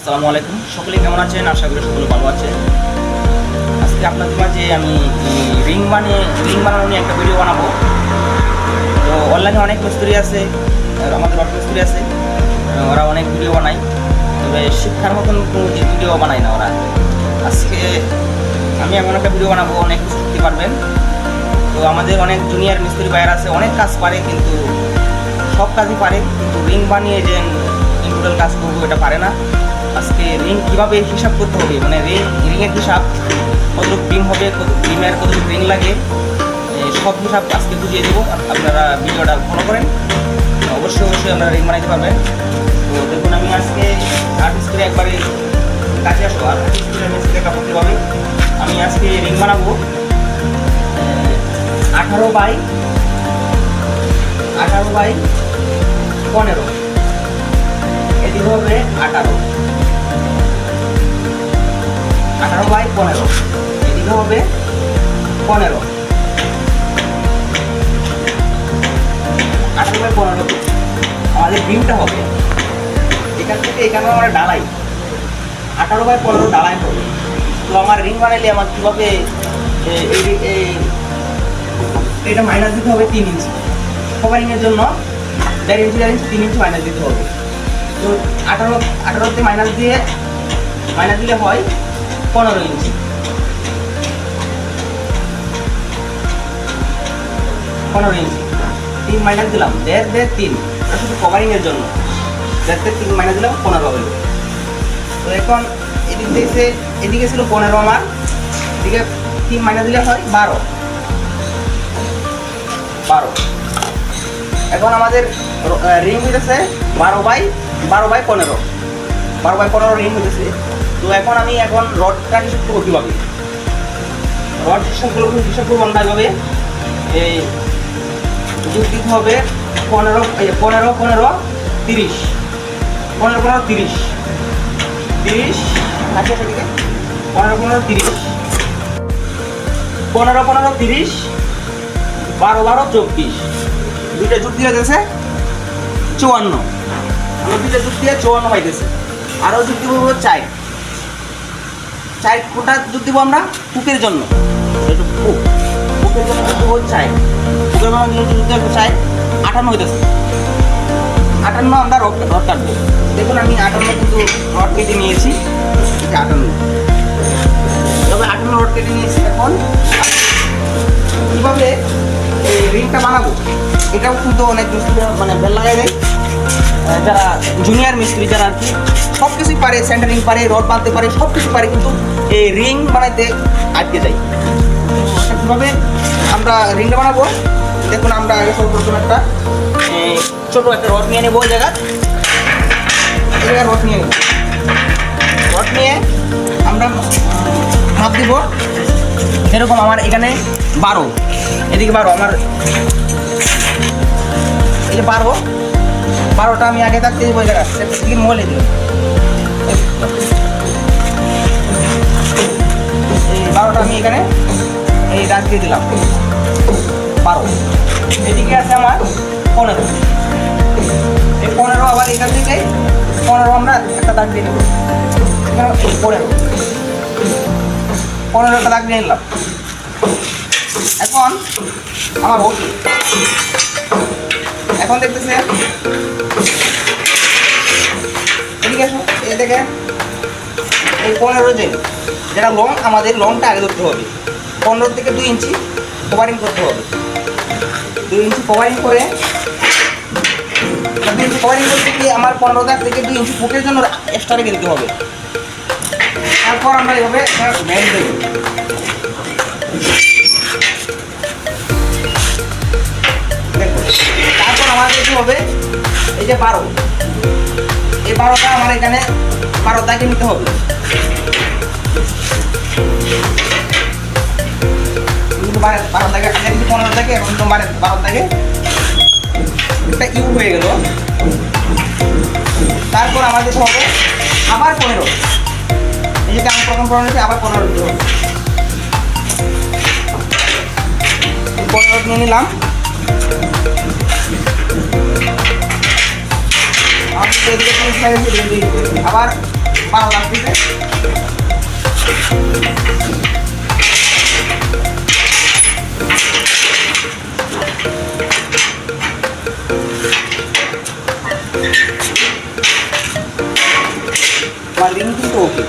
আসসালামু আলাইকুম, সকলে কেমন আছেন? আশা করি সকলে ভালো আছেন। আজকে আপনাদের মাঝে আমি রিং বানানো নিয়ে একটা ভিডিও বানাবো। তো অনলাইনে অনেক মিস্ত্রি আছে, আমাদের রড মিস্ত্রি আছে, ওরা অনেক ভিডিও বানায়, তবে শিক্ষার মতন কোনো ভিডিও বানায় না ওরা। আজকে আমি এমন একটা ভিডিও বানাবো, অনেক কিছু শিখতে পারবেন। তো আমাদের অনেক জুনিয়র মিস্ত্রি ভাইয়ের আছে, অনেক কাজ পারে, কিন্তু সব কাজই পারে, কিন্তু রিং বানিয়ে যে টোটাল কাজ করবো এটা পারে না। আজকে রিং কীভাবে হিসাব করতে হবে, মানে রিংয়ের হিসাব, কতটুকু বিম হবে, বিমের কতটুকু রিং লাগে, সব হিসাব আজকে বুঝিয়ে দেবো। আপনারা ভিডিওটা ফলো করেন, অবশ্যই আপনারা রিং বানাইতে পারবেন। তো দেখুন, আমি আজকে আর্টিস্ট করে একবারে কাছে আসবো, আর আর্টিস্ট করে মিস্ত্রি দেখা করতে হবে। আমি আজকে রিং বানাবো 18 বাই 15, এদিকে হবে 18 বাই 15, এদিকে হবে 15, 18 বাই 15 আমাদের বিমটা হবে। এখান থেকে এখানে আমার ডালাই 18 বাই 15 ডালাই হবে। তো আমার রিং বানাইলে আমার কীভাবে এটা মাইনাস দিতে হবে 3 ইঞ্চি, কভারিংয়ের জন্য 1.5 ইঞ্চি 3 ইঞ্চি মাইনাস দিতে হবে। তো 18তে মাইনাস দিলে হয় 15 ইঞ্চি। 15 ইঞ্চি 3 মাইনাস দিলাম, 1.5 এটা শুধু কভারিংয়ের জন্য, 1.5 মাইনাস দিলাম 15 হলো। তো এখন এদিকে ছিল 15, আমার এদিকে 3 মাইনাস দিলে হয় 12। এখন আমাদের রিং হইতেছে 12 বাই 15 রিং হইতেছে। তো এখন আমি রডটা হিসাব করবো কীভাবে, রড হিসাব করবো আমরা এভাবে। এই যোগ দিতে হবে 15 30 আছে সেদিকে 15 30 12 24, দুইটা যুক্তি হয়েছে 54। আমরা দুইটা যুক্তি 54 পাইতেছে। আরও যুক্তি বলবো 4 কোটা যুক্তি দিব আমরা কুকের জন্য, একটু কুকের জন্য যুক্তি বলবো 4, কুকের জন্য যুক্তি হবে 4, 58 হইতেছে। 58 আমরা রড কাটবো। দেখুন, আমি 58 কিন্তু রড কেটে নিয়েছি, 58 তবে 58 রড কেটে নিয়েছি। এখন কীভাবে এই রিংটা বানাবো, এটাও কিন্তু অনেক মিস্ত্রি মানে বেল লাগাই দেয়, যারা জুনিয়র মিস্ত্রি, যারা আর কি সব কিছুই পারে, সেন্টারিং পারে, রড বাঁধতে পারে, সব কিছু পারে, কিন্তু এই রিং বানাইতে আটকে যায়। কীভাবে আমরা রিংটা বানাবো, দেখুন, আমরা আগে সর্বপ্রথম একটা ছোটো একটা রড নিয়ে নেবো। ওই জায়গায় রড নিয়ে আমরা মাপ দিব। সেরকম আমার এখানে 12, এদিকে 12, আমার এই যে 12টা আমি আগে থাকতে দিব। ওই জায়গায় মলে দিল এই 12টা আমি এখানে এই দাগ দিয়ে দিলাম 12। এদিকে আছে আমার 15, এই 15 আবার এখান থেকে 15 আমরা একটা দাগ দিয়ে দেবো। 15 একটা দাগ দিয়ে নিলাম। এখন আমার এখন দেখতেছে এদিকে এদিকে এই 15 যেটা লং, আমাদের লংটা আগে ধরতে হবে। 15 থেকে 2 ইঞ্চি কভারিং করতে হবে। 2 ইঞ্চি কভারিং করে 2 ইঞ্চি কভারিং করতে গিয়ে আমার 15 দাগ থেকে 2 ইঞ্চি ফুটের জন্য এক্সট্রা রেখে দিতে হবে। তারপর আমরা এইভাবে ব্যান্ড দেবো। তারপর আমাদের কি হবে, এই যে 12, এই 12টা আমার এখানে 12 দাগে নিতে হবে। 12 দাগে 15 দাগে, এখন তো 12 দাগে একটা ইউ হয়ে গেল। তারপর আমাদের হবে আবার 15, এই যে আমি প্রথম 15 আবার 15 দিতে হবে। 15 নিয়ে নিলাম। আবার ভালো লাগতেছে। আমার রিং কিন্তু ওকে।